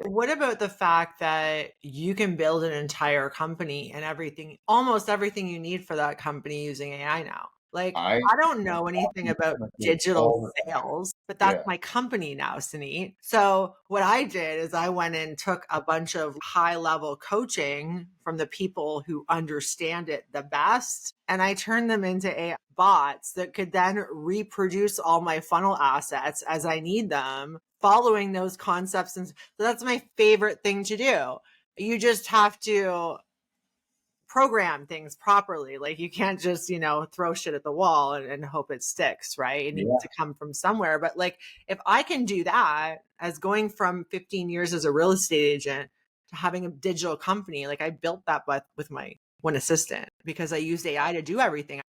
What about the fact that you can build an entire company and everything, almost everything you need for that company using AI now? Like, I I don't know anything about digital all the time. sales, but that's Yeah. my company now, Suneet. So what I did is I went and took a bunch of high level coaching from the people who understand it the best, and I turned them into AI bots that could then reproduce all my funnel assets as I need them, following those concepts. And so that's my favorite thing to do. You just have to program things properly. Like you can't just, throw shit at the wall and hope it sticks, right? It needs Yeah. to come from somewhere. But like if I can do that, as going from 15 years as a real estate agent to having a digital company, like I built that with my one assistant because I used AI to do everything.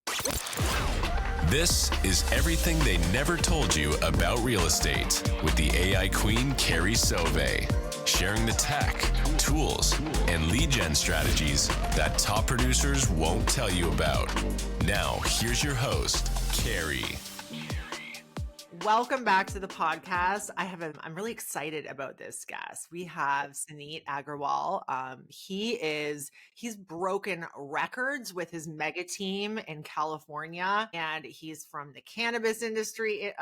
This is everything they never told you about real estate with the AI queen, Carrie Soave, sharing the tech, tools, and lead gen strategies that top producers won't tell you about. Now, here's your host, Carrie. Welcome back to the podcast. I'm really excited about this guest. We have Suneet Agarwal. He's broken records with his mega team in California, and he's from the cannabis industry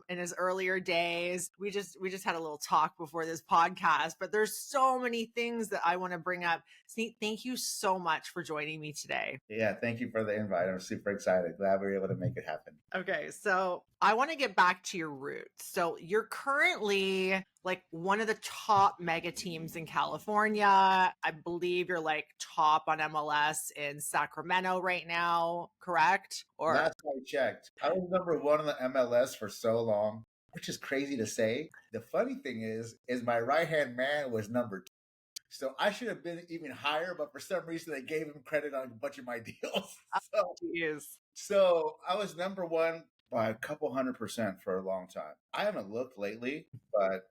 in his earlier days. We just had a little talk before this podcast, but there's so many things that I want to bring up. Suneet, thank you so much for joining me today. Yeah. Thank you for the invite. I'm super excited. Glad we were able to make it happen. Okay, so I want to get back to your roots. So you're currently like one of the top mega teams in California. I believe you're like top on MLS in Sacramento right now, correct? Or Last I checked, I was number one on the MLS for so long, which is crazy to say. The funny thing is my right hand man was number two. So I should have been even higher, but for some reason they gave him credit on a bunch of my deals. So, geez. so I was number one by a couple 100% for a long time. I haven't looked lately, but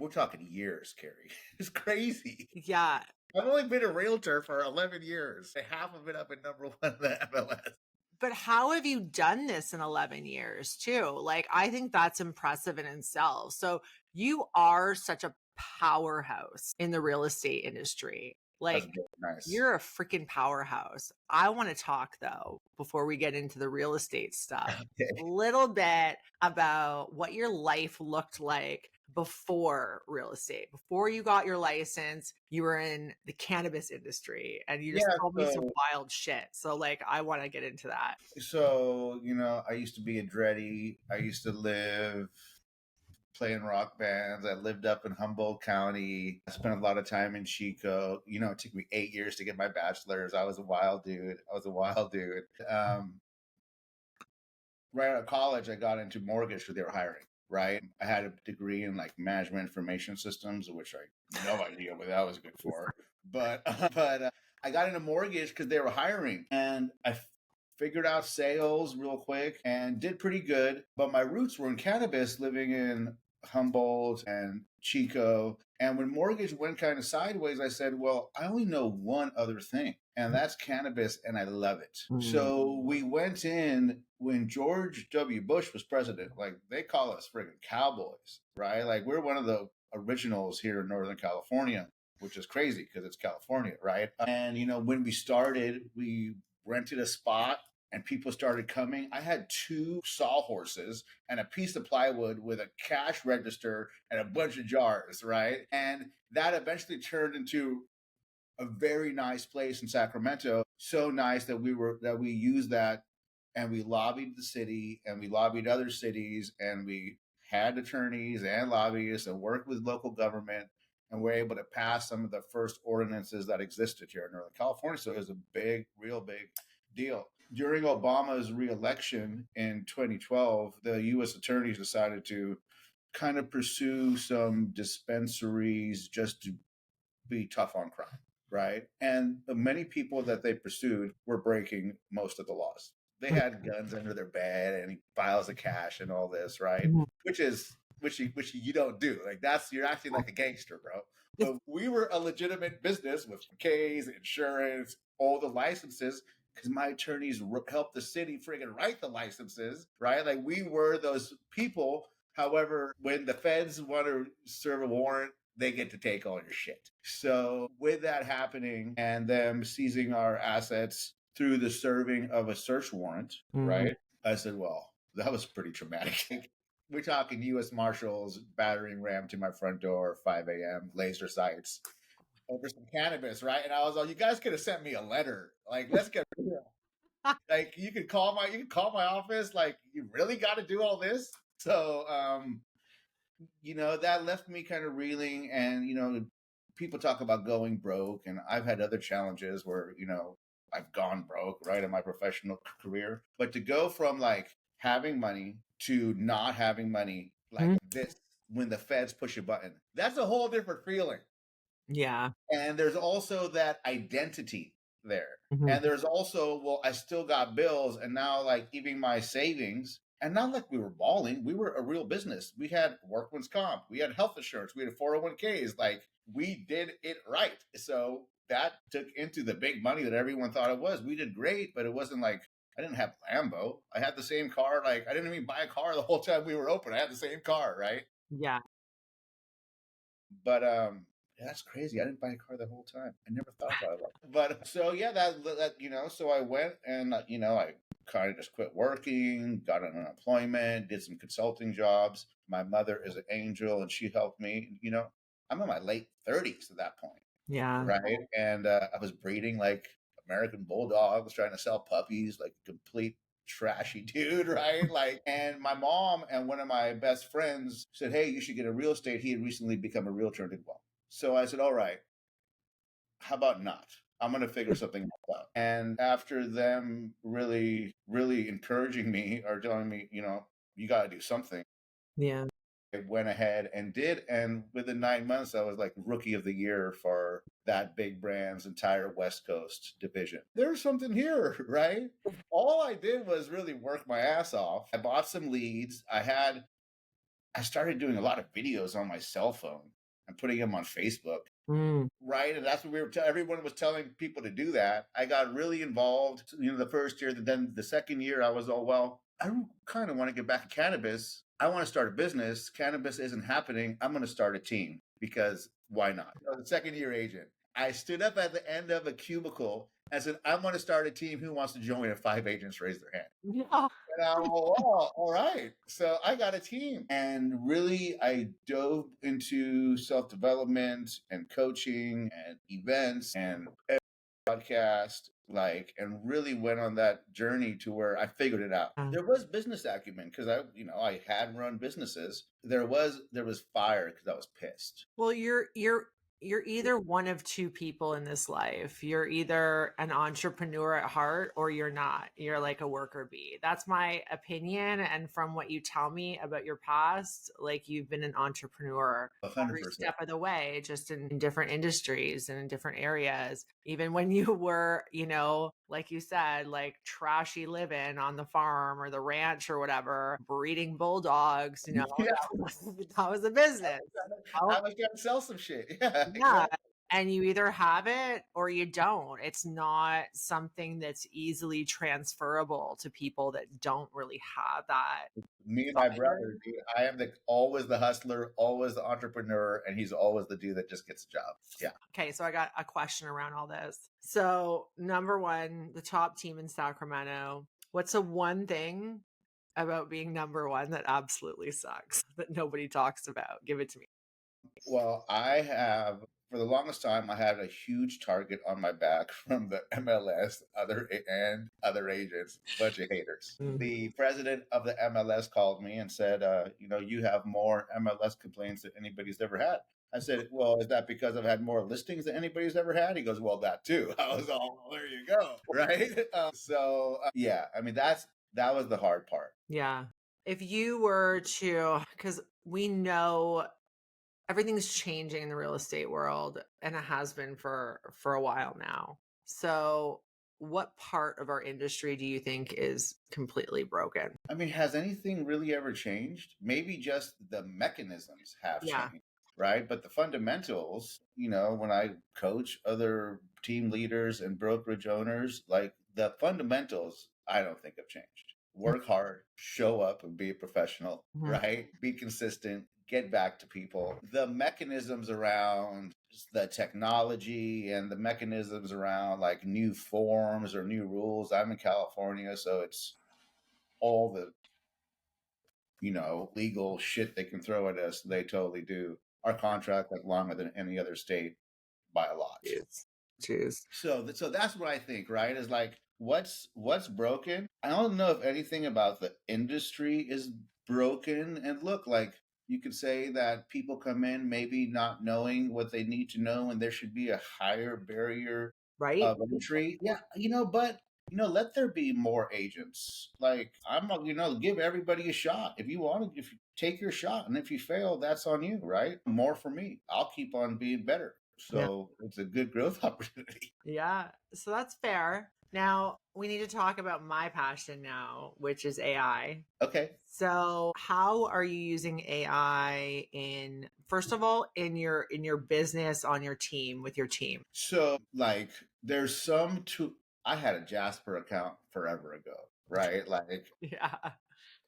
we're talking years, Carrie. It's crazy. Yeah. I've only been a realtor for 11 years. Half of it up at number one in the MLS. But how have you done this in 11 years too? Like, I think that's impressive in itself. So you are such a powerhouse in the real estate industry. That's Like, very nice. you're a freaking powerhouse. I want to talk though, before we get into the real estate stuff, Okay. a little bit about what your life looked like before real estate. Before you got your license, you were in the cannabis industry and you just Yeah, told me some wild shit. So like, I want to get into that. so I used to be a dready. I used to live playing rock bands. I lived up in Humboldt County. I spent a lot of time in Chico. It took me 8 years to get my bachelor's. I was a wild dude. Right out of college, I got into mortgage because they were hiring. Right, I had a degree in like management information systems, which I had no idea what that was good for. But I got into mortgage because they were hiring, and I figured out sales real quick and did pretty good. But my roots were in cannabis, living in Humboldt and Chico. And when mortgage went kind of sideways, I said, well, I only know one other thing, and that's cannabis, and I love it. So we went in when George W. Bush was president. Like, they call us friggin' cowboys, right? Like, we're one of the originals here in Northern California, which is crazy because it's California, right? And, when we started, we rented a spot and people started coming. I had 2 sawhorses and a piece of plywood with a cash register and a bunch of jars, right? And that eventually turned into a very nice place in Sacramento. So nice that we used that, and we lobbied the city and we lobbied other cities, and we had attorneys and lobbyists and worked with local government, and we're able to pass some of the first ordinances that existed here in Northern California. So it was a real big deal. During Obama's reelection in 2012, the U.S. attorneys decided to kind of pursue some dispensaries just to be tough on crime, right? And the many people that they pursued were breaking most of the laws. They had guns under their bed and files of cash and all this, right? Which you don't do. Like, you're acting like a gangster, bro. But we were a legitimate business with K's, insurance, all the licenses, because my attorneys helped the city friggin' write the licenses, right? Like, we were those people. However, when the feds want to serve a warrant they get to take all your shit. So with that happening and them seizing our assets through the serving of a search warrant, right? I said, well, that was pretty traumatic. We're talking U.S. Marshals, battering ram to my front door, 5 a.m., laser sights over some cannabis, right? And I was like, you guys could have sent me a letter. Like, let's get real. Like, you could call my office. Like, you really got to do all this? So, that left me kind of reeling. And, people talk about going broke, and I've had other challenges where, I've gone broke, right, in my professional career. But to go from like having money to not having money, like this, when the feds push a button, that's a whole different feeling. Yeah. And there's also that identity there. And there's also, well, I still got bills, and now like even my savings, and not like we were balling, we were a real business. We had workman's comp, we had health insurance, we had 401ks, like we did it right. So that took into the big money that everyone thought it was. We did great, but it wasn't like I didn't have Lambo. I had the same car. Like I didn't even buy a car the whole time we were open. I had the same car, right? Yeah. But that's crazy. I didn't buy a car the whole time. I never thought about it. But so yeah, that so I went and I kind of just quit working, got an unemployment, did some consulting jobs. My mother is an angel, and she helped me. I'm in my late 30s at that point. Yeah. Right. And I was breeding like American bulldogs, trying to sell puppies, like a complete trashy dude, right? Like, and my mom and one of my best friends said, hey, you should get a real estate. He had recently become a realtor and did well. So I said, all right, how about not? I'm going to figure something out. And after them really, really encouraging me or telling me, you got to do something. Yeah. I went ahead and did. And within 9 months, I was like rookie of the year for that big brand's entire West Coast division. There's something here, right? All I did was really work my ass off. I bought some leads. I started doing a lot of videos on my cell phone and putting them on Facebook. Right. And that's what everyone was telling people to do that. I got really involved, the first year. Then the second year I was I kind of want to get back to cannabis. I want to start a business. Cannabis isn't happening. I'm going to start a team because why not? The second year agent, I stood up at the end of a cubicle and said, I'm going to start a team. Who wants to join? And 5 agents raised their hand. Yeah. And I'm all right. So I got a team. And really, I dove into self-development and coaching and events and podcast, and really went on that journey to where I figured it out. There was business acumen because I had run businesses. There was fire because I was pissed. Well, you're either one of two people in this life. You're either an entrepreneur at heart or you're not. You're like a worker bee. That's my opinion. And from what you tell me about your past, like you've been an entrepreneur 100%. Every step of the way, just in different industries and in different areas. Even when you were, like you said, like trashy living on the farm or the ranch or whatever, breeding bulldogs, Yeah. that was a business. I was trying to sell some shit. Yeah. Yeah. And you either have it or you don't. It's not something that's easily transferable to people that don't really have that. Me and my brother, dude, I am always the hustler, always the entrepreneur, and he's always the dude that just gets a job. Yeah. Okay, so I got a question around all this. So, number one, the top team in Sacramento. What's the one thing about being number one that absolutely sucks that nobody talks about? Give it to me. Well, for the longest time, I had a huge target on my back from the MLS, other agents, bunch of haters. The president of the MLS called me and said, you have more MLS complaints than anybody's ever had. I said, well, is that because I've had more listings than anybody's ever had? He goes, well, that too. I was all, there you go. Right. Yeah, I mean, that was the hard part. Yeah. If you were to, because we know everything's changing in the real estate world, and it has been for a while now. So what part of our industry do you think is completely broken? I mean, has anything really ever changed? Maybe just the mechanisms have changed, right? But the fundamentals, when I coach other team leaders and brokerage owners, like the fundamentals, I don't think have changed. Work hard, show up and be a professional, right? Be consistent, get back to people. The mechanisms around the technology and the mechanisms around like new forms or new rules. I'm in California, so it's all the legal shit they can throw at us. They totally do. Our contract like longer than any other state by a lot. Jeez. So that's what I think, right? Is like what's broken. I don't know if anything about the industry is broken. And look, like you could say that people come in maybe not knowing what they need to know, and there should be a higher barrier Right? of entry. Yeah, but let there be more agents. Like I'm not, give everybody a shot. If you take your shot, and if you fail, that's on you, right? More for me. I'll keep on being better. So it's a good growth opportunity. Yeah. So that's fair. Now we need to talk about my passion now, which is AI. Okay. So how are you using AI first of all, in your business, on your team, with your team? So like there's I had a Jasper account forever ago, right? Like Yeah.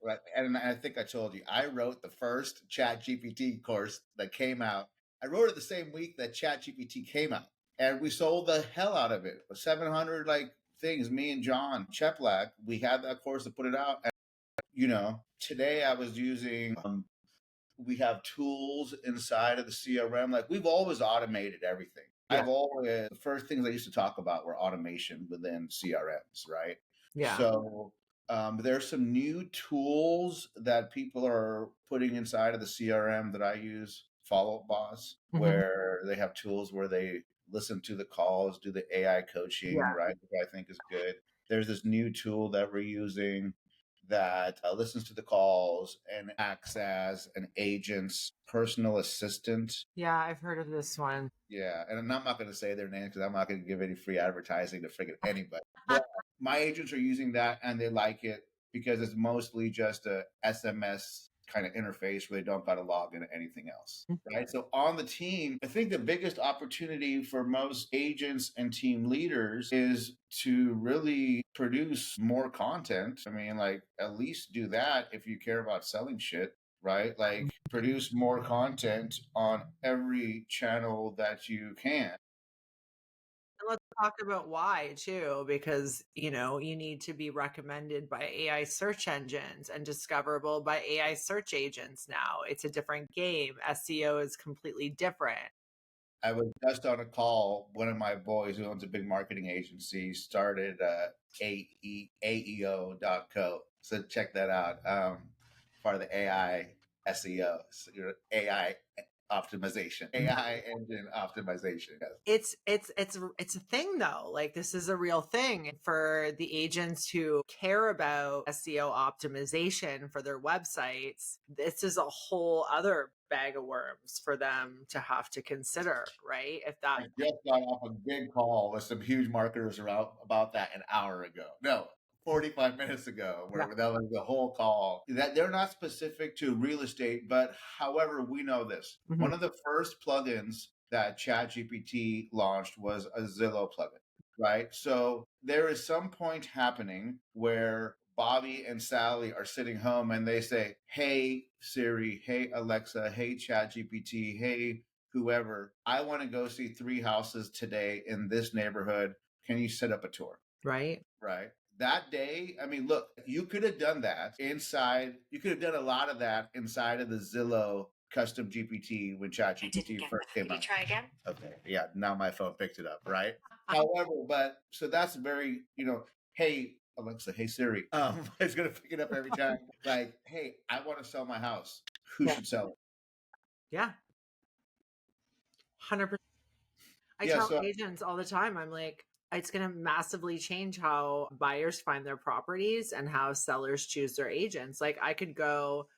right. And I think I told you, I wrote the first Chat GPT course that came out. I wrote it the same week that Chat GPT came out. And we sold the hell out of it. 700 like things. Me and John Cheplak, we had that course to put it out. And, today I was using we have tools inside of the CRM. Like we've always automated everything. Yeah. The first things I used to talk about were automation within CRMs, right? Yeah. So there's some new tools that people are putting inside of the CRM that I use, Follow Up Boss, where they have tools where they listen to the calls, do the AI coaching, right? Which I think is good. There's this new tool that we're using that listens to the calls and acts as an agent's personal assistant. Yeah, I've heard of this one. Yeah, and I'm not going to say their names because I'm not going to give any free advertising to freaking anybody. But my agents are using that and they like it because it's mostly just a SMS kind of interface where they don't got to log into anything else, right? So on the team, I think the biggest opportunity for most agents and team leaders is to really produce more content. I mean, like at least do that if you care about selling shit, right? Like produce more content on every channel that you can. And let's talk about why too, because you need to be recommended by AI search engines and discoverable by AI search agents now. It's a different game. SEO is completely different. I was just on a call. One of my boys who owns a big marketing agency started AEO.co. So check that out. Part of the AI SEO, AI optimization, AI engine optimization. It's a thing though. Like this is a real thing for the agents who care about SEO optimization for their websites. This is a whole other bag of worms for them to have to consider, right? I just got off a big call with some huge marketers about that an hour ago. No, 45 minutes ago, where that was the whole call. That they're not specific to real estate, but however, we know this. One of the first plugins that ChatGPT launched was a Zillow plugin, right? So there is some point happening where Bobby and Sally are sitting home and they say, "Hey Siri, hey Alexa, hey ChatGPT, hey whoever, I want to go see 3 houses today in this neighborhood. Can you set up a tour?" Right. That day, I mean, look, you could have done that inside. You could have done a lot of that inside of the Zillow custom GPT when ChatGPT first came out. Can you try again? Okay. Yeah. Now my phone picked it up. Right. However, so that's very, hey, Alexa, hey Siri. It's going to pick it up every time. Like, hey, I want to sell my house. Who should sell it? Yeah. 100%. I tell agents all the time, I'm like, it's going to massively change how buyers find their properties and how sellers choose their agents. Like I could go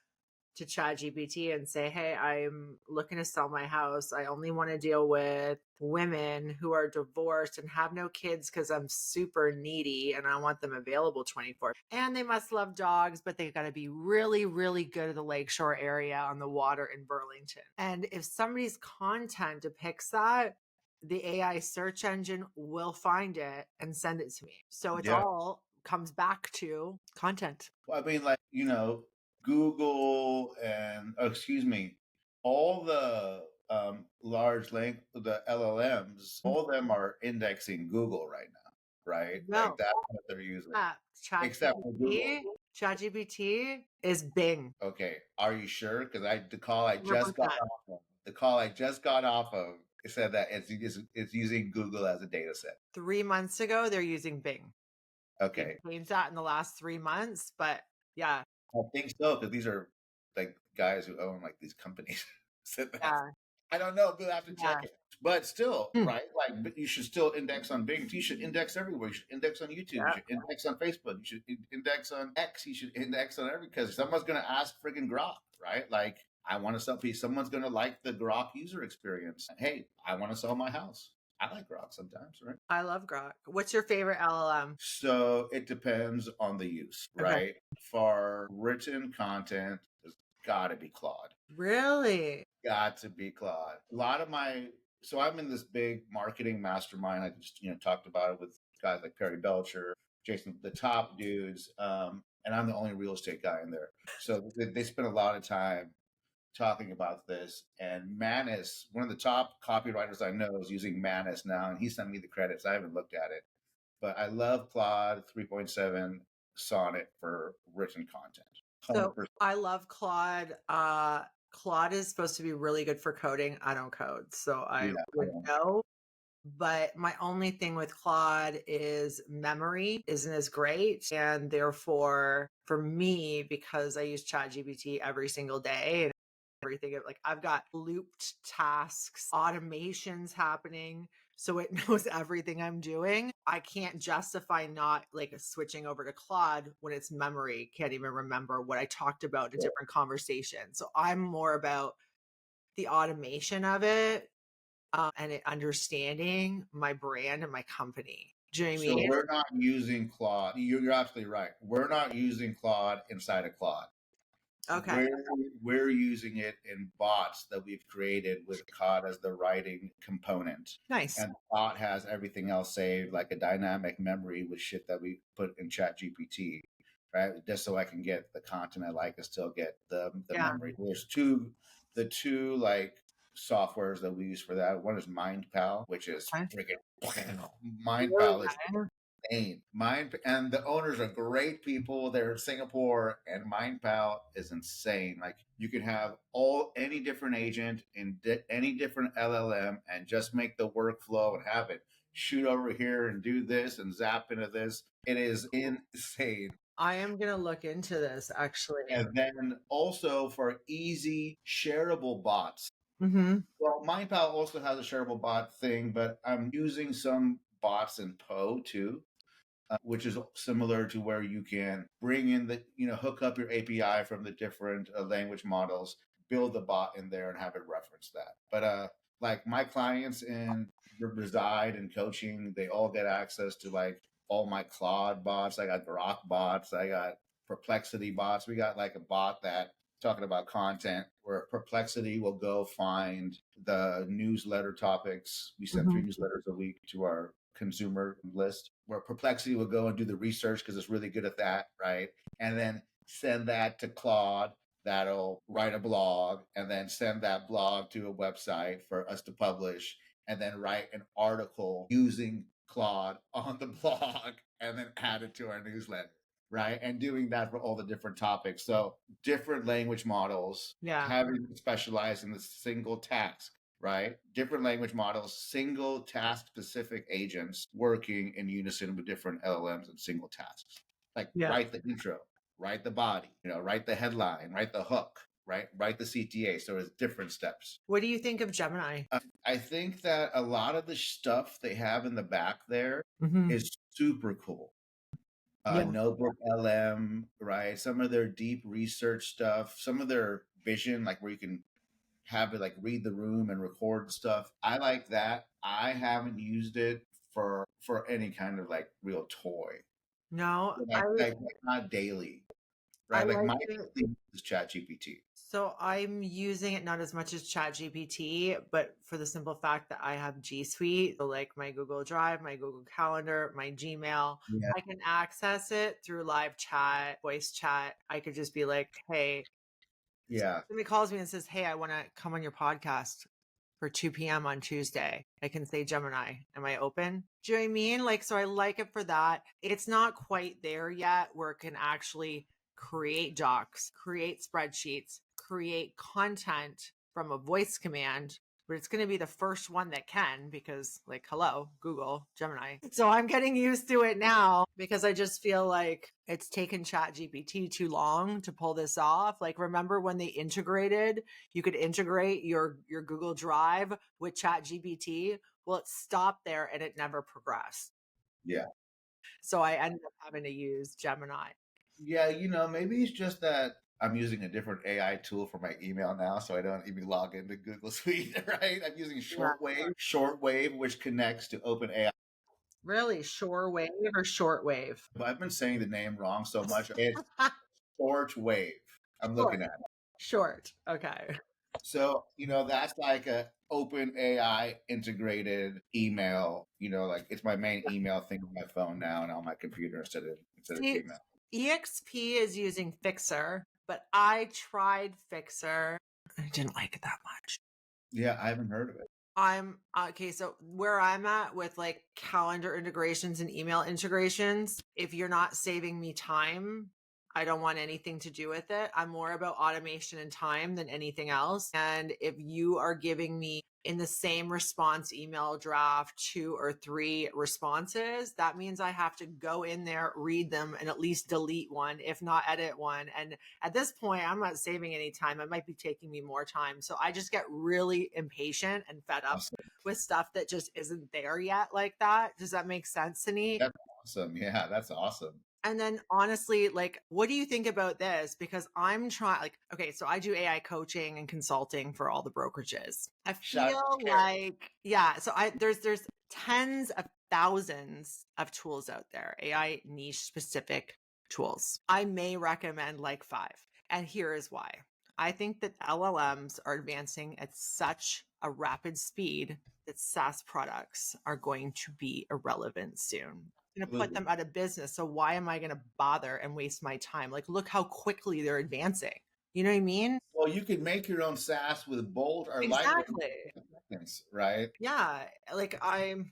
to ChatGPT and say, "Hey, I'm looking to sell my house. I only want to deal with women who are divorced and have no kids because I'm super needy and I want them available 24. And they must love dogs, but they've got to be really, really good at the lakeshore area on the water in Burlington." And if somebody's content depicts that, the AI search engine will find it and send it to me. So it's all comes back to content. Well, I mean, like, Google and, all the the LLMs, all of them are indexing Google right now, right? Like No, that's what they're using, except for Google. ChatGPT is Bing. Okay, are you sure? Because the call I just got 100%. off of, it said that it's using Google as a data set. 3 months ago, they're using Bing. They Okay, changed that in the last 3 months, but yeah, I think so because these are like guys who own like these companies. Said that. yeah, I don't know. We'll have to yeah. check it. But still, Hmm. right? Like, but you should still index on Bing. You should index everywhere. You should index on YouTube. You Yeah. should index on Facebook. You should index on X. You should index on every because someone's going to ask friggin' Grok, right? Like, I want to sell. Someone's going to like the Grok user experience. Hey, I want to sell my house. I like Grok sometimes, right? I love Grok. What's your favorite LLM? So it depends on the use, Okay. right? For written content, it's got to be Claude. Really? Got to be Claude. A lot of so I'm in this big marketing mastermind. I just talked about it with guys like Perry Belcher, Jason, the top dudes, and I'm the only real estate guy in there. So they spend a lot of time talking about this. And Manus, one of the top copywriters I know, is using Manus now, and he sent me the credits. I haven't looked at it, but I love Claude 3.7 Sonnet for written content. 100%. So I love Claude. Claude is supposed to be really good for coding. I don't code, so I would know. But my only thing with Claude is memory isn't as great. And therefore, for me, because I use ChatGPT every single day and everything, like I've got looped tasks, automations happening. So it knows everything I'm doing. I can't justify not like switching over to Claude when it's memory. Can't even remember what I talked about in a different conversation. So I'm more about the automation of it and it understanding my brand and my company. Do you know what I So mean? we're not using Claude. You're absolutely right. We're not using Claude inside of Claude. Okay. We're using it in bots that we've created with Claude as the writing component. Nice. And the bot has everything else saved, like a dynamic memory with shit that we put in Chat GPT, right? Just so I can get the content I like and still get the memory. There's the two like softwares that we use for that. One is MindPal, which is freaking MindPal is insane. And the owners are great people. They're in Singapore, and MindPal is insane. Like you can have any different agent in any different LLM, and just make the workflow and have it shoot over here and do this and zap into this. It is insane. I am going to look into this actually. And then also for easy shareable bots. Mm-hmm. Well, MindPal also has a shareable bot thing, but I'm using some bots in Poe too. Which is similar to where you can bring in hook up your API from the different language models, build the bot in there and have it reference that. But like my clients reside in coaching, they all get access to like all my Claude bots. I got Grok bots. I got Perplexity bots. We got like a bot that talking about content where Perplexity will go find the newsletter topics. We send 3 newsletters a week to our consumer list, where Perplexity will go and do the research because it's really good at that, right? And then send that to Claude, that'll write a blog, and then send that blog to a website for us to publish, and then write an article using Claude on the blog, and then add it to our newsletter, right? And doing that for all the different topics. So different language models, having specialized in the single task, right? Different language models, single task specific agents working in unison with different LLMs and single tasks. Like write the intro, write the body, write the headline, write the hook, right? Write the CTA. So it's different steps. What do you think of Gemini? I think that a lot of the stuff they have in the back there is super cool. Notebook LM, right? Some of their deep research stuff, some of their vision, like where you can have it like read the room and record stuff. I like that. I haven't used it for any kind of like real toy. No, like not daily, right? Like my thing is ChatGPT. So I'm using it not as much as ChatGPT, but for the simple fact that I have G Suite, so like my Google Drive, my Google Calendar, my Gmail, I can access it through live chat, voice chat. I could just be like, hey, Yeah. Somebody calls me and says, hey, I want to come on your podcast for 2 p.m. on Tuesday. I can say Gemini. Am I open? Do you know what I mean? Like, so I like it for that. It's not quite there yet where it can actually create docs, create spreadsheets, create content from a voice command, but it's going to be the first one that can because, like, hello, Google, Gemini. So I'm getting used to it now because I just feel like it's taken ChatGPT too long to pull this off. Like, remember when they integrated, you could integrate your Google Drive with ChatGPT? Well, it stopped there and it never progressed. Yeah. So I ended up having to use Gemini. Yeah, maybe it's just that I'm using a different AI tool for my email now, so I don't even log into Google Suite, right? I'm using Shortwave, which connects to OpenAI. Really? Shorewave or shortwave? But I've been saying the name wrong so much. It's Shortwave. I'm looking at it. Short. Okay. So, that's like a open AI integrated email, like it's my main email thing on my phone now and on my computer instead of Gmail. EXP is using Fixer, but I tried Fixer. I didn't like it that much. Yeah, I haven't heard of it. I'm okay. So where I'm at with like calendar integrations and email integrations, if you're not saving me time, I don't want anything to do with it. I'm more about automation and time than anything else. And if you are giving me in the same response email draft 2 or 3 responses, that means I have to go in there, read them, and at least delete one, if not edit one. And at this point, I'm not saving any time. It might be taking me more time. So I just get really impatient and fed up with stuff that just isn't there yet like that. Does that make sense, Suneet? That's awesome. Yeah, that's awesome. And then honestly, like, what do you think about this? Because I'm trying, like, okay, so I do AI coaching and consulting for all the brokerages. I feel like, yeah, so there's tens of thousands of tools out there, AI niche specific tools. I may recommend like 5. And here is why. I think that LLMs are advancing at such a rapid speed that SaaS products are going to be irrelevant soon. Going to put them out of business. So why am I going to bother and waste my time? Like, look how quickly they're advancing. You know what I mean? Well, you can make your own SaaS with bold or Exactly. lightweight, right? Yeah. Like I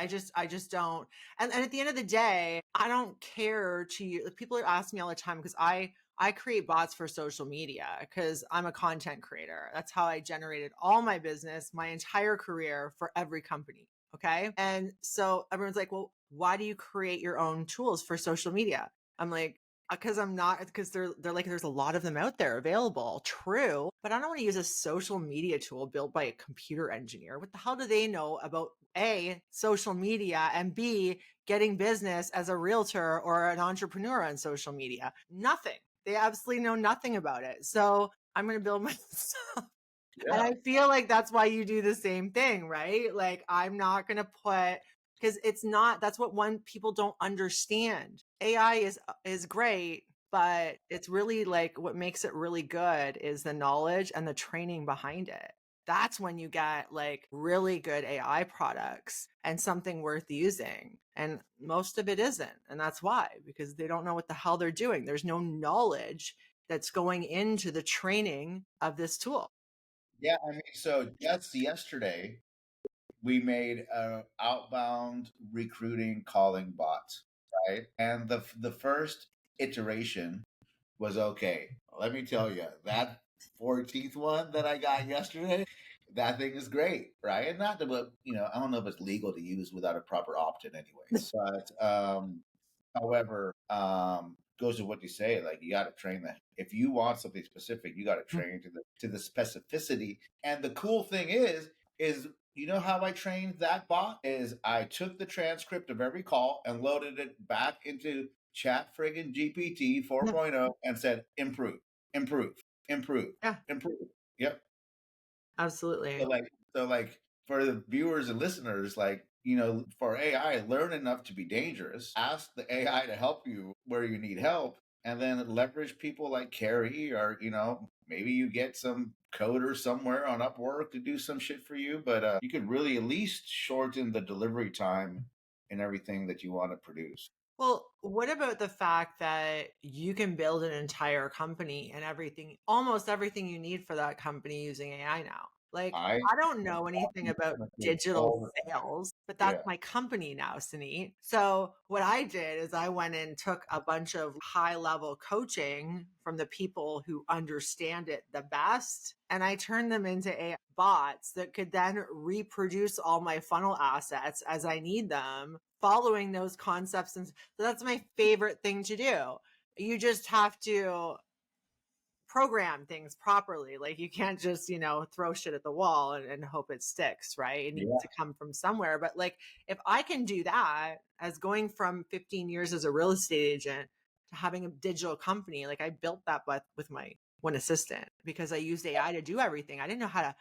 just don't. And at the end of the day, I don't care to you. Like, people ask me all the time because I create bots for social media because I'm a content creator. That's how I generated all my business, my entire career for every company. Okay. And so everyone's like, well, why do you create your own tools for social media? I'm like, because they're like, there's a lot of them out there available. True. But I don't want to use a social media tool built by a computer engineer. What the hell do they know about A, social media, and B, getting business as a realtor or an entrepreneur on social media? Nothing. They absolutely know nothing about it. So I'm going to build myself. Yeah. And I feel like that's why you do the same thing, right? Like, I'm not going to put, because that's what people don't understand. AI is great, but it's really like what makes it really good is the knowledge and the training behind it. That's when you get like really good AI products and something worth using. And most of it isn't. And that's why, because they don't know what the hell they're doing. There's no knowledge that's going into the training of this tool. Yeah, I mean, so just yesterday, we made a outbound recruiting calling bot, right? And the first iteration was okay. Let me tell you, that 14th one that I got yesterday, that thing is great, right? And not that, I don't know if it's legal to use without a proper opt-in anyway. But however, goes to what you say, like you got to train that. If you want something specific, you got to train to the specificity. And the cool thing is how I trained that bot is I took the transcript of every call and loaded it back into Chat friggin' GPT 4.0 and said, improve. Yeah. Improve. Yep. Absolutely. So like for the viewers and listeners, like, for AI, learn enough to be dangerous. Ask the AI to help you where you need help, and then leverage people like Carrie, or maybe you get some coder somewhere on Upwork to do some shit for you. But you could really at least shorten the delivery time in everything that you want to produce. Well, what about the fact that you can build an entire company and everything, almost everything you need for that company using AI now? Like, I I don't know anything about digital all the time. sales, but that's Yeah. my company now, Suneet. So, what I did is I went and took a bunch of high level coaching from the people who understand it the best, and I turned them into AI bots that could then reproduce all my funnel assets as I need them, following those concepts. And so that's my favorite thing to do. You just have to program things properly. Like you can't just, throw shit at the wall and hope it sticks, right? It needs Yeah. to come from somewhere. But like if I can do that, as going from 15 years as a real estate agent to having a digital company, like I built that with my one assistant because I used AI to do everything. I didn't know how to,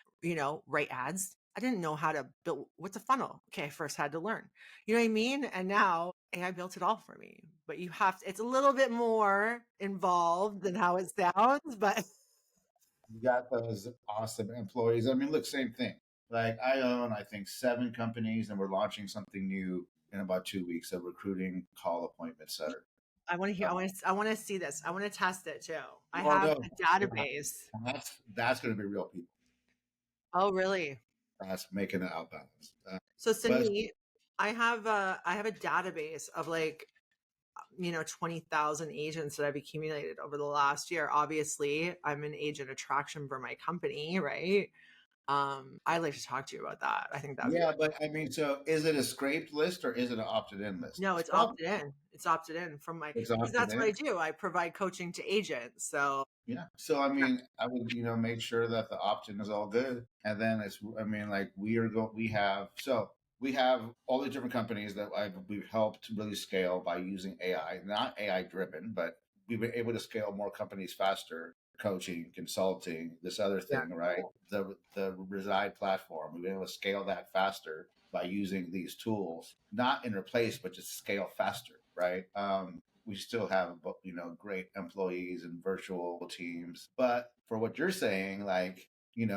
write ads. I didn't know how to build what's a funnel. Okay, I first had to learn. You know what I mean? And now AI built it all for me. But you have to, it's a little bit more involved than how it sounds, but You got those awesome employees. I mean, look, same thing. Like I own, I think, 7 companies, and we're launching something new in about 2 weeks. A recruiting call appointment setter. I want to hear, Uh, I want to see this. I want to test it too. I well, have no, a database. that's going to be real people. Oh, really? That's making it outbounds. So But Suneet, I have a database of like 20,000 agents that I've accumulated over the last year. Obviously, I'm an agent attraction for my company, right? I'd like to talk to you about that. I think that would be yeah, but I mean, so is it a scraped list or is it an opted in list? no, It's it's probably opted in. It's opted in from my it's because opted that's what in. I do. I provide coaching to agents. So Yeah. So I mean, I would make sure that the opt-in is all good, and then it's I mean like we have all these different companies that we've helped really scale by using AI, not AI driven, but we've been able to scale more companies faster. Coaching, consulting, this other yeah, thing, right? The Reside platform, we've been able to scale that faster by using these tools, not in replace, but just scale faster, right? We still have great employees and virtual teams, but for what you're saying, like you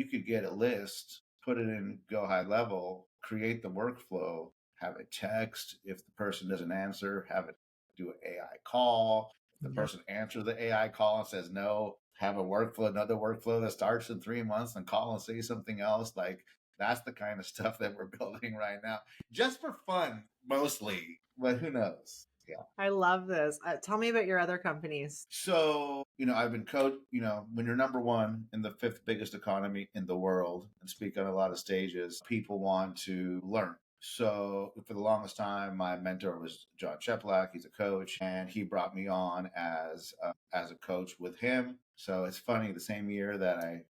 could get a list, put it in Go High Level, create the workflow, have it text if the person doesn't answer, have it do an AI call. If the yeah. person answers the AI call and says no, have a workflow, another workflow that starts in 3 months and call and say something else. Like that's the kind of stuff that we're building right now, just for fun mostly, but who knows? Yeah. I love this. Tell me about your other companies. So, I've been coach, when you're number one in the 5th biggest economy in the world and speak on a lot of stages, people want to learn. So for the longest time, my mentor was John Cheplack. He's a coach, and he brought me on as a coach with him. So it's funny, the same year that I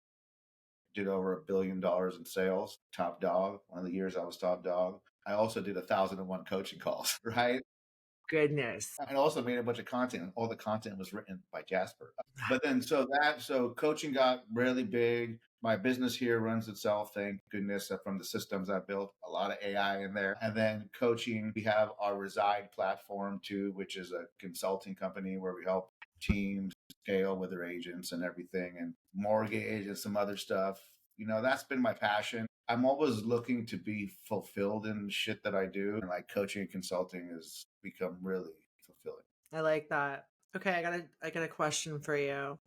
did over $1 billion in sales, top dog, one of the years I was top dog, I also did 1,001 coaching calls, right? Goodness. And also made a bunch of content, and all the content was written by Jasper. But then, so coaching got really big. My business here runs itself, thank goodness, from the systems I built, a lot of AI in there. And then coaching, we have our Reside platform too, which is a consulting company where we help teams scale with their agents and everything, and mortgage and some other stuff. That's been my passion. I'm always looking to be fulfilled in shit that I do. And like coaching and consulting has become really fulfilling. I like that. Okay, I got a question for you.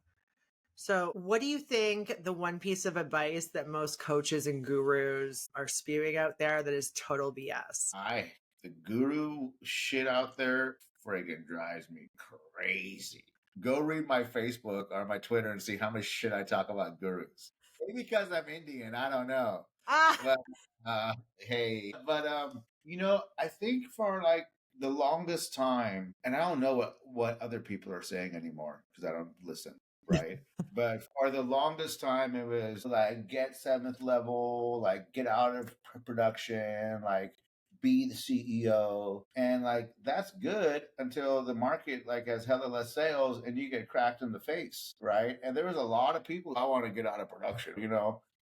So, what do you think the one piece of advice that most coaches and gurus are spewing out there that is total BS? The guru shit out there friggin' drives me crazy. Go read my Facebook or my Twitter and see how much shit I talk about gurus. Maybe because I'm Indian, I don't know. Ah, But hey, but I think for like the longest time, and I don't know what other people are saying anymore because I don't listen, right? But for the longest time, it was like get 7th level, like get out of production, like be the CEO, and like that's good until the market like has hella less sales and you get cracked in the face, right? And there was a lot of people I want to get out of production,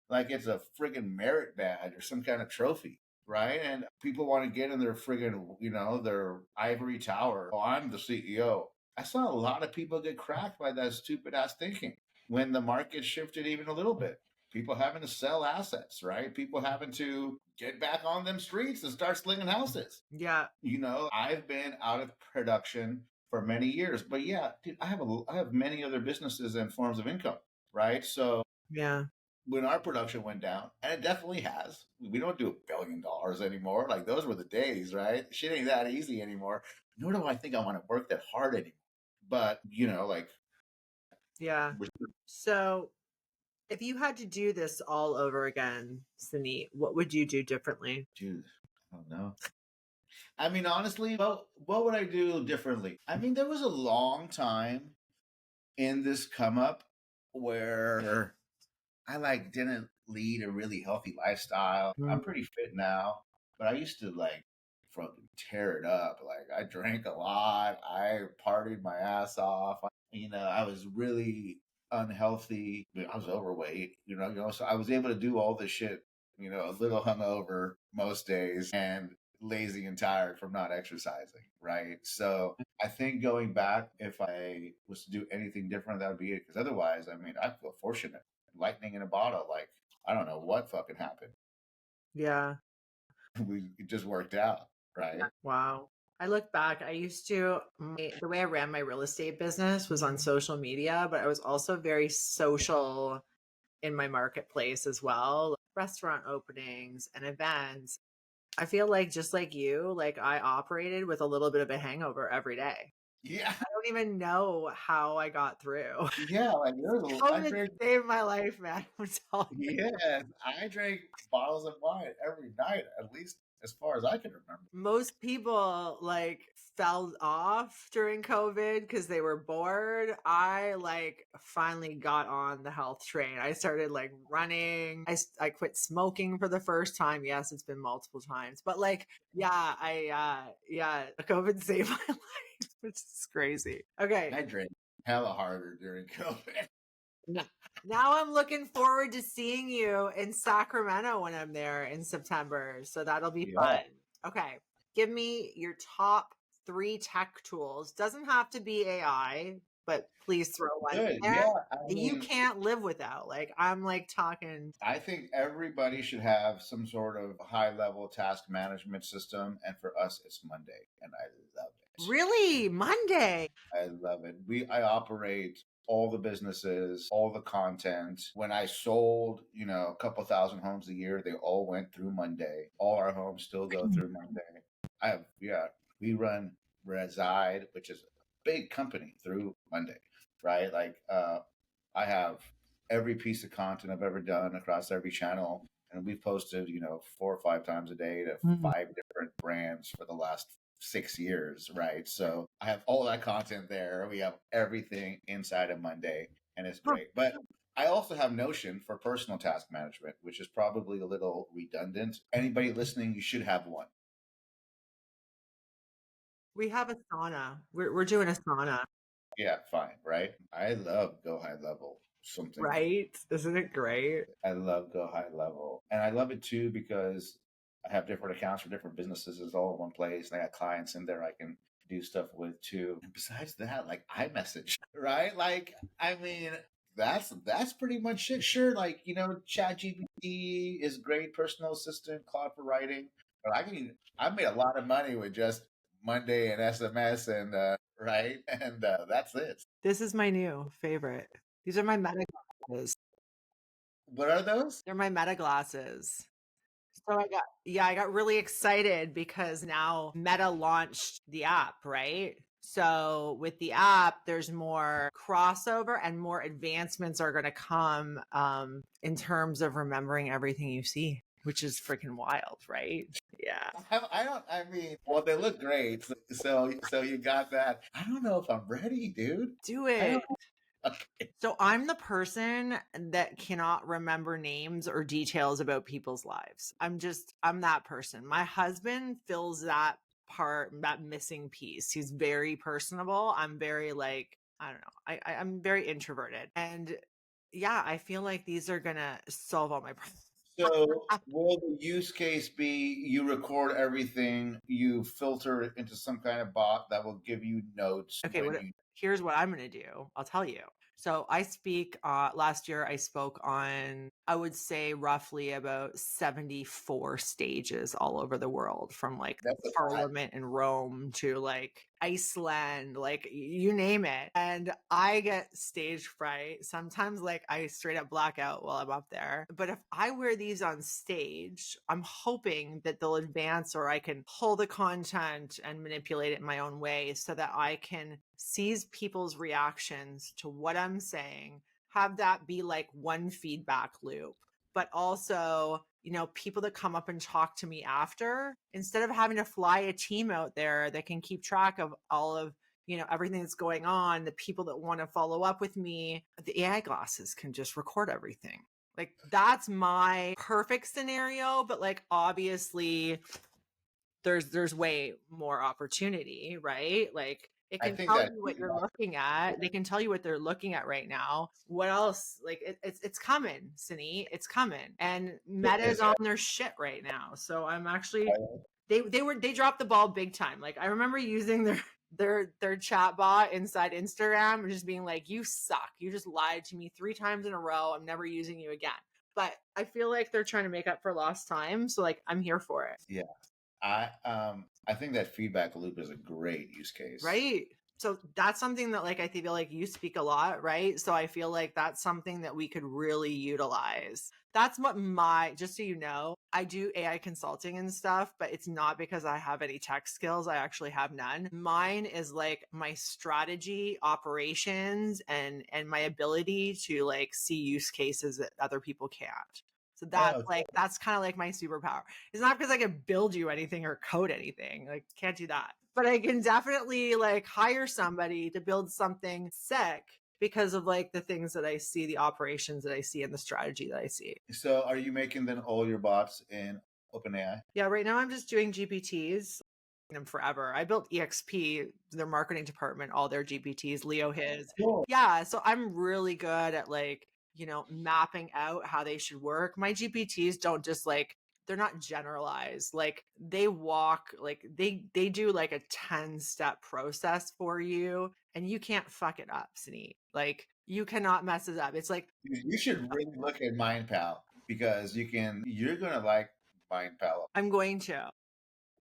like it's a friggin' merit badge or some kind of trophy, right? And people want to get in their friggin', their ivory tower. Oh, I'm the CEO. I saw a lot of people get cracked by that stupid ass thinking when the market shifted even a little bit. People having to sell assets, right? People having to get back on them streets and start slinging houses. Yeah. I've been out of production for many years, but yeah, dude, I have many other businesses and forms of income, right? So Yeah. when our production went down, and it definitely has, we don't do $1 billion anymore. Like those were the days, right? Shit ain't that easy anymore. Nor do I think I want to work that hard anymore. But yeah. So if you had to do this all over again, Suneet, what would you do differently? Dude, I don't know. I mean, honestly, what would I do differently? I mean, there was a long time in this come up where I didn't lead a really healthy lifestyle. I'm pretty fit now, but I used to fucking tear it up. Like I drank a lot. I partied my ass off. I was really unhealthy. I was overweight, so I was able to do all this shit, a little hungover most days and lazy and tired from not exercising, right? So I think going back, if I was to do anything different, that would be it. Because otherwise, I mean, I feel fortunate. Lightning in a bottle. Like, I don't know what fucking happened. Yeah. It just worked out, right? Wow. I look back, the way I ran my real estate business was on social media, but I was also very social in my marketplace as well. Restaurant openings and events. I feel like just like you, like I operated with a little bit of a hangover every day. Yeah. I don't even know how I got through. Yeah, like COVID saved my life, man. I'm telling you. Yes, I drank bottles of wine every night, at least as far as I can remember. Most people fell off during COVID because they were bored. I finally got on the health train. I started running. I quit smoking for the first time. Yes, it's been multiple times, but COVID saved my life, which is crazy. Okay. I drank hella harder during COVID. Now I'm looking forward to seeing you in Sacramento when I'm there in September. So that'll be fun. Okay. Give me your top 3 tech tools. Doesn't have to be AI, but please throw one in there. Yeah, you can't live without. I'm talking. I think everybody should have some sort of high level task management system. And for us, it's Monday. And I love it. Really? Monday? I love it. I operate all the businesses, all the content. When I sold, a couple thousand homes a year, they all went through Monday. All our homes still go through Monday. We run Reside, which is a big company, through Monday, right? I have every piece of content I've ever done across every channel. And we've posted, 4 or 5 times a day to 5 different brands for the last 6 years, right? So I have all that content there. We have everything inside of Monday, and it's great. But I also have Notion for personal task management, which is probably a little redundant. Anybody listening, you should have one. We have a sauna. We're doing a sauna. Yeah, fine, right? I love Go High Level. Something. Right? Isn't it great? I love Go High Level. And I love it too because I have different accounts for different businesses. It's all in one place. And I got clients in there I can do stuff with too. And besides that, iMessage, right? That's pretty much it. Sure, ChatGPT is great personal assistant, Claude for writing. But I made a lot of money with just Monday and SMS and right? And that's it. This is my new favorite. These are my Meta glasses. What are those? They're my Meta glasses. So I got really excited because now Meta launched the app, right? So with the app, there's more crossover and more advancements are going to come in terms of remembering everything you see, which is freaking wild, right? Yeah. Well, they look great. So you got that. I don't know if I'm ready, dude. Do it. Okay. So I'm the person that cannot remember names or details about people's lives. I'm that person. My husband fills that missing piece. He's very personable. I'm very I don't know. I'm very introverted. And yeah, I feel like these are going to solve all my problems. So will the use case be you record everything, you filter it into some kind of bot that will give you notes? Okay, here's what I'm going to do. I'll tell you. So I speak, last year I spoke on, I would say roughly about 74 stages all over the world, from like That's a lot. Parliament in Rome to like Iceland, like you name it. And I get stage fright. Sometimes like I straight up black out while I'm up there. But if I wear these on stage, I'm hoping that they'll advance, or I can pull the content and manipulate it in my own way so that I can seize people's reactions to what I'm saying, have that be like one feedback loop. But also, you know, people that come up and talk to me after, instead of having to fly a team out there that can keep track of all of, you know, everything that's going on, the people that want to follow up with me, the AI glasses can just record everything. Like that's my perfect scenario, but like obviously there's way more opportunity, right? Like it I can think tell that you what you're looking at. They can tell you what they're looking at right now. What else? Like it's coming, Suneet. It's coming. And Meta's on their shit right now. So I'm actually they dropped the ball big time. Like I remember using their chat bot inside Instagram and just being like, you suck. You just lied to me 3 times in a row. I'm never using you again. But I feel like they're trying to make up for lost time. So like I'm here for it. Yeah. I think that feedback loop is a great use case. Right. So that's something that like I feel like you speak a lot, right? So I feel like that's something that we could really utilize. That's what just so you know, I do AI consulting and stuff, but it's not because I have any tech skills. I actually have none. Mine is like my strategy, operations, and my ability to like see use cases that other people can't. So that's kind of like my superpower. It's not because I can build you anything or code anything. Like can't do that. But I can definitely like hire somebody to build something sick because of like the things that I see, the operations that I see, and the strategy that I see. So are you making then all your bots in OpenAI? Yeah, right now I'm just doing GPTs. Them forever. I built EXP, their marketing department, all their GPTs, Leo his. Cool. Yeah, so I'm really good at like, you know, mapping out how they should work. My GPTs don't just like they're not generalized. Like they walk like they do like a 10-step process for you and you can't fuck it up, Suneet. Like you cannot mess it up. It's like You should really look at MindPal because you're gonna like MindPal. I'm going to.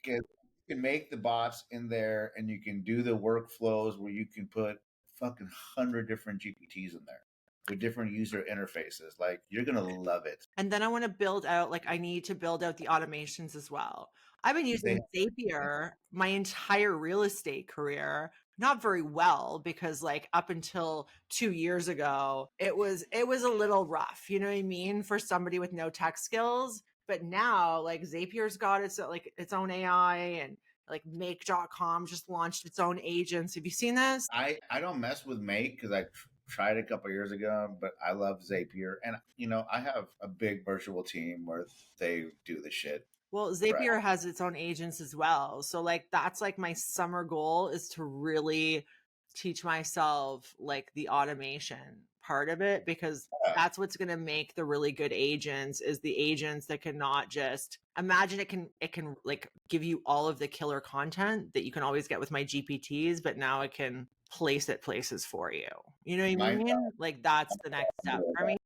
You can make the bots in there and you can do the workflows where you can put fucking 100 different GPTs in there with different user interfaces. Like you're gonna love it. And then I want to build out, like, I need to build out the automations as well. I've been using Zapier my entire real estate career, not very well, because like up until 2 years ago, it was a little rough, you know what I mean, for somebody with no tech skills. But now like Zapier's got its own AI, and like make.com just launched its own agents. Have you seen this? I don't mess with Make because I tried it a couple years ago, but I love Zapier. And, you know, I have a big virtual team where they do the shit. Well, Zapier has its own agents as well. So like that's like my summer goal is to really teach myself like the automation part of it, because that's what's going to make the really good agents, is the agents that can not just imagine it can like give you all of the killer content that you can always get with my GPTs, but now it can place it places for you. You know what I mean? Like that's the next step for me.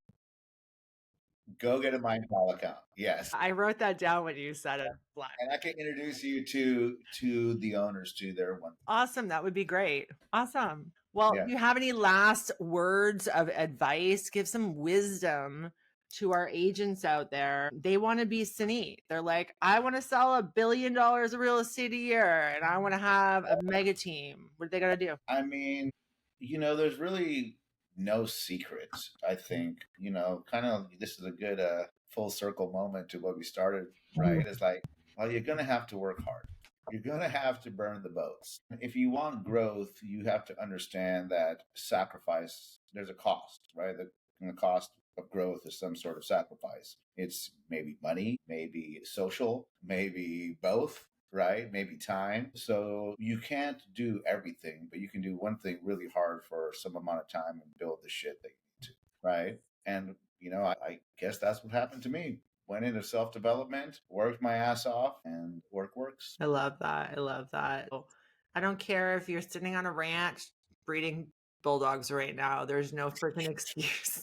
Go get a MindPal account. Yes. I wrote that down when you said it. And I can introduce you to the owners to their one. Awesome. That would be great. Awesome. Well, do you have any last words of advice? Give some wisdom to our agents out there. They want to be Suneet. They're like, I want to sell $1 billion of real estate a year and I want to have a mega team. What are they going to do? I mean, you know, there's really no secret. I think, you know, kind of this is a good full circle moment to what we started, right? It's like, well, you're going to have to work hard. You're going to have to burn the boats. If you want growth, you have to understand that sacrifice, there's a cost, right? The cost of growth is some sort of sacrifice. It's maybe money, maybe social, maybe both, right? Maybe time. So you can't do everything, but you can do one thing really hard for some amount of time and build the shit that you need to, right? And, you know, I guess that's what happened to me. Went into self-development, worked my ass off, and work works. I love that. I love that. I don't care if you're sitting on a ranch breeding bulldogs right now. There's no freaking excuse.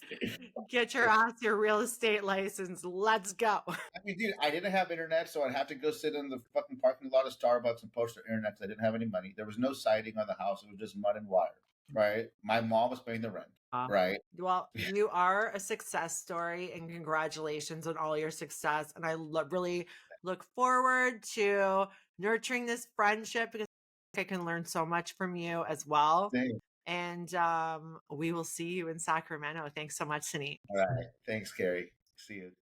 Get your ass your real estate license. Let's go. I mean, dude, I didn't have internet, so I'd have to go sit in the fucking parking lot of Starbucks and post their internet because I didn't have any money. There was no siding on the house. It was just mud and wire, right? My mom was paying the rent, right? Well, you are a success story, and congratulations on all your success. And I really look forward to nurturing this friendship because I can learn so much from you as well. Thanks. And we will see you in Sacramento. Thanks so much, Suneet. All right. Thanks, Carrie. See you.